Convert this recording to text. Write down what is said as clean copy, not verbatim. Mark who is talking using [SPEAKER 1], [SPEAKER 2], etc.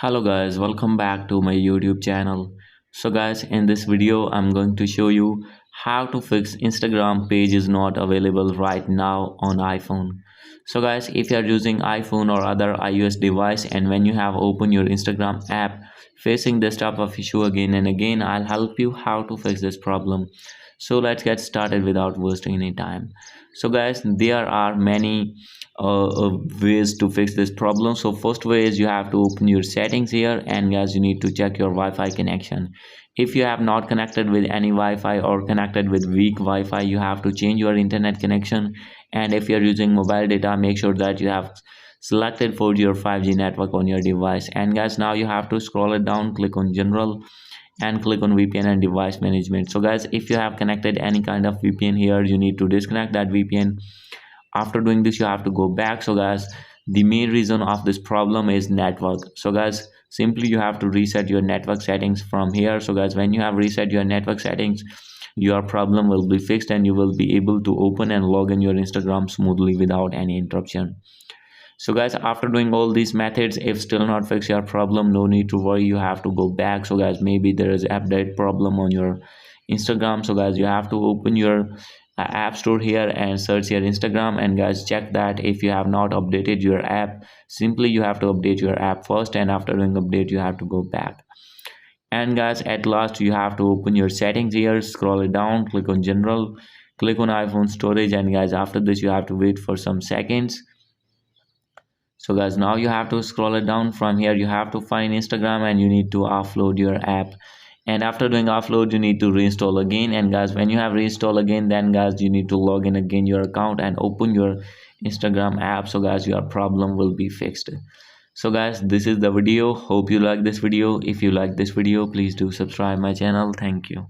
[SPEAKER 1] Hello guys, welcome back to my YouTube channel. So guys, in this video I'm going to show you how to fix Instagram page is not available right now on iPhone. So guys, if you are using iPhone or other iOS device and when you have opened your Instagram app facing this type of issue again and again, I'll help you how to fix this problem. So let's get started without wasting any time. So guys, there are many ways to fix this problem. So first way is you have to open your settings here, and guys, you need to check your Wi-Fi connection. If you have not connected with any Wi-Fi or connected with weak Wi-Fi, you have to change your internet connection. And if you're using mobile data, make sure that you have selected 4G or 5G network on your device. And guys, now you have to scroll it down, click on general and click on VPN and device management. So guys, if you have connected any kind of VPN here, you need to disconnect that VPN. After doing this, you have to go back. So guys, the main reason of this problem is network. So guys, simply you have to reset your network settings from here. So guys, when you have reset your network settings, your problem will be fixed and you will be able to open and log in your Instagram smoothly without any interruption. So guys, after doing all these methods, if still not fix your problem, no need to worry, you have to go back. So guys, maybe there is update problem on your Instagram. So guys, you have to open your app store here and search your Instagram, and guys, check that if you have not updated your app, simply you have to update your app first, and after doing update you have to go back. And guys, at last you have to open your settings here, scroll it down, click on general, click on iPhone storage, and guys, after this you have to wait for some seconds. So guys, now you have to scroll it down. From here you have to find Instagram and you need to offload your app, and after doing offload you need to reinstall again. And guys, when you have reinstalled again, then guys, you need to log in again your account and open your Instagram app. So guys, your problem will be fixed. So guys, this is the video. Hope you like this video. If you like this video, please do subscribe my channel. Thank you.